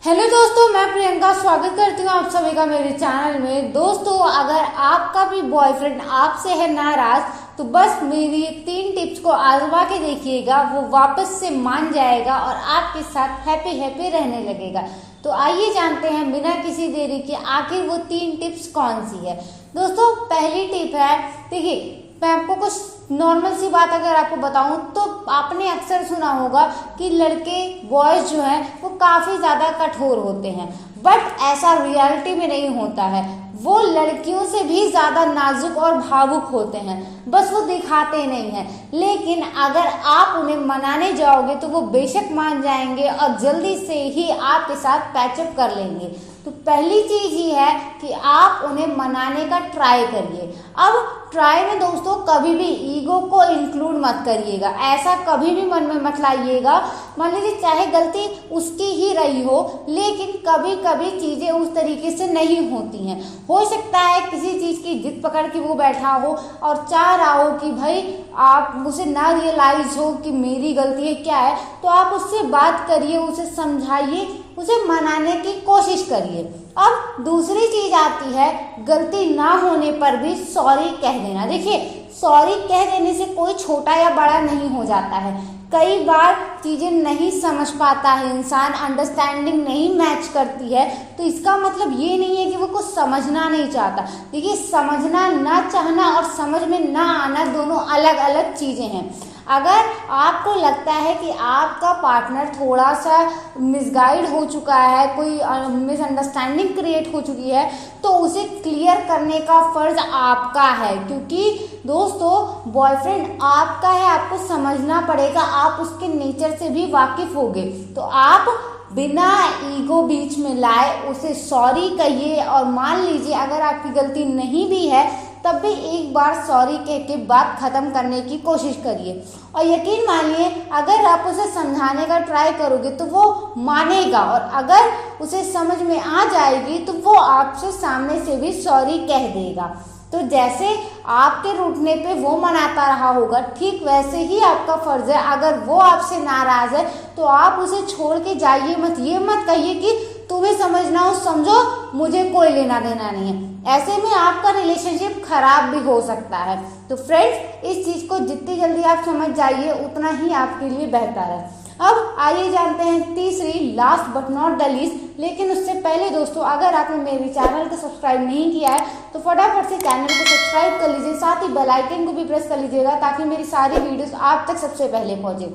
Hello दोस्तों, मैं प्रियंका स्वागत करती हूँ आप सभी का मेरे चैनल में। दोस्तों, अगर आपका भी बॉयफ्रेंड आपसे है नाराज तो बस मेरी 3 टिप्स को आजमा के देखिएगा, वो वापस से मान जाएगा और आपके साथ हैप्पी हैप्पी रहने लगेगा। तो आइए जानते हैं बिना किसी देरी के आखिर वो 3 टिप्स कौन सी है। दोस्तों, पहली टिप है, देखिए मैं आपको कुछ नॉर्मल सी बात अगर आपको बताऊं तो आपने अक्सर सुना होगा कि लड़के बॉयज जो हैं वो काफ़ी ज़्यादा कठोर होते हैं, बट ऐसा रियलिटी में नहीं होता है। वो लड़कियों से भी ज़्यादा नाजुक और भावुक होते हैं, बस वो दिखाते नहीं हैं। लेकिन अगर आप उन्हें मनाने जाओगे तो वो बेशक मान जाएंगे और जल्दी से ही आपके साथ पैचअप कर लेंगे। तो पहली चीज ही है कि आप उन्हें मनाने का ट्राई करिए। अब ट्राई में दोस्तों कभी भी ईगो को इंक्लूड मत करिएगा, ऐसा कभी भी मन में मत लाइएगा। मान लीजिए चाहे गलती उसकी ही रही हो, लेकिन कभी कभी चीजें उस तरीके से नहीं होती हैं। हो सकता है किसी चीज की जिद पकड़ के वो बैठा हो और चाह रहा हो कि भाई आप उसे ना रियलाइज हो कि मेरी गलती है क्या है, तो आप उससे बात करिए, उसे समझाइए, उसे मनाने की कोशिश करिए। अब दूसरी चीज आती है गलती ना होने पर भी सॉरी कह देना। देखिए, सॉरी कह देने से कोई छोटा या बड़ा नहीं हो जाता है। कई बार चीजें नहीं समझ पाता है इंसान, अंडरस्टैंडिंग नहीं मैच करती है, तो इसका मतलब ये नहीं है कि वो कुछ समझना नहीं चाहता। देखिए, समझना ना चाहना और समझ में ना आना दोनों अलग अलग चीजें हैं। अगर आपको लगता है कि आपका पार्टनर थोड़ा सा मिसगाइड हो चुका है, कोई मिसअंडरस्टैंडिंग क्रिएट हो चुकी है, तो उसे क्लियर करने का फर्ज आपका है, क्योंकि दोस्तों बॉयफ्रेंड आपका है, आपको समझना पड़ेगा, आप उसके नेचर से भी वाकिफ होगे। तो आप बिना ईगो बीच में लाए उसे सॉरी कहिए और मान लीजिए अगर आपकी गलती नहीं भी है तब भी एक बार सॉरी कह के बात खत्म करने की कोशिश करिए। और यकीन मानिए अगर आप उसे समझाने का ट्राई करोगे तो वो मानेगा, और अगर उसे समझ में आ जाएगी तो वो आपसे सामने से भी सॉरी कह देगा। तो जैसे आपके रूठने पे वो मनाता रहा होगा, ठीक वैसे ही आपका फर्ज है, अगर वो आपसे नाराज है तो आप उसे छोड़ के जाइए मत। ये मत कहिए कि तुम्हें समझना हो समझो, मुझे कोई लेना देना नहीं है। ऐसे में आपका रिलेशनशिप खराब भी हो सकता है। तो फ्रेंड्स, इस चीज को जितनी जल्दी आप समझ जाइए उतना ही आपके लिए बेहतर है। अब आइए जानते हैं तीसरी, last but not the least. लेकिन उससे पहले दोस्तों, अगर आपने मेरे चैनल को सब्सक्राइब नहीं किया है तो फटाफट से चैनल को सब्सक्राइब कर लीजिए, साथ ही बेल आइकन को भी प्रेस कर लीजिएगा ताकि मेरी सारी वीडियोस आप तक सबसे पहले पहुंचे।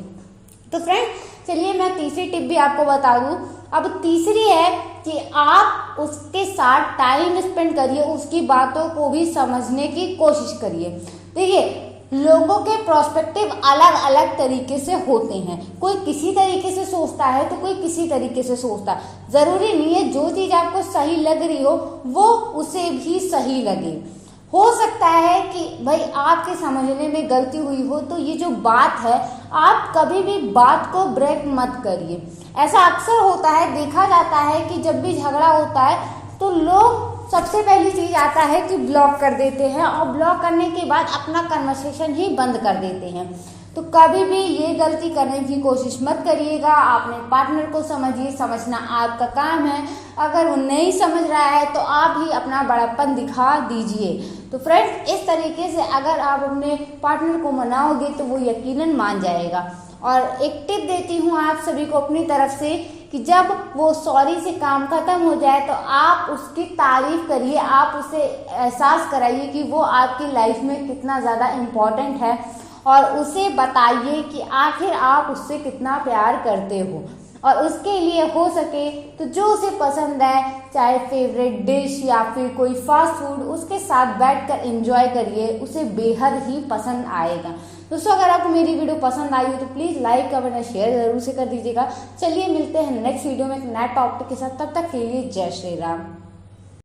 तो फ्रेंड चलिए मैं तीसरी टिप भी आपको बता दूं। अब तीसरी है कि आप उसके साथ टाइम स्पेंड करिए, उसकी बातों को भी समझने की कोशिश करिए। देखिए, लोगों के प्रोस्पेक्टिव अलग अलग तरीके से होते हैं, कोई किसी तरीके से सोचता है तो कोई किसी तरीके से सोचता है। जरूरी नहीं है जो चीज आपको सही लग रही हो वो उसे भी सही लगे। हो सकता है कि भाई आपके समझने में गलती हुई हो, तो ये जो बात है आप कभी भी बात को ब्रेक मत करिए। ऐसा अक्सर होता है, देखा जाता है कि जब भी झगड़ा होता है तो लोग सबसे पहली चीज आता है कि ब्लॉक कर देते हैं, और ब्लॉक करने के बाद अपना कन्वर्सेशन ही बंद कर देते हैं। तो कभी भी ये गलती करने की कोशिश मत करिएगा। अपने पार्टनर को समझिए, समझना आपका काम है। अगर वो नहीं समझ रहा है तो आप ही अपना बड़ापन दिखा दीजिए। तो फ्रेंड्स, इस तरीके से अगर आप अपने पार्टनर को मनाओगे तो वो यकीनन मान जाएगा। और एक टिप देती हूँ आप सभी को अपनी तरफ से कि जब वो सॉरी से काम खत्म हो जाए तो आप उसकी तारीफ करिए, आप उसे एहसास कराइए कि वो आपकी लाइफ में कितना ज़्यादा इम्पोर्टेंट है, और उसे बताइए कि आखिर आप उससे कितना प्यार करते हो। और उसके लिए हो सके तो जो उसे पसंद है, चाहे फेवरेट डिश या फिर कोई फास्ट फूड, उसके साथ बैठकर एंजॉय करिए, उसे बेहद ही पसंद आएगा। दोस्तों, अगर आपको मेरी वीडियो पसंद आई हो तो प्लीज़ लाइक कमेंट और शेयर जरूर से कर दीजिएगा। चलिए मिलते हैं नेक्स्ट वीडियो में एक नया टॉपिक के साथ, तब तक के लिए जय श्री राम।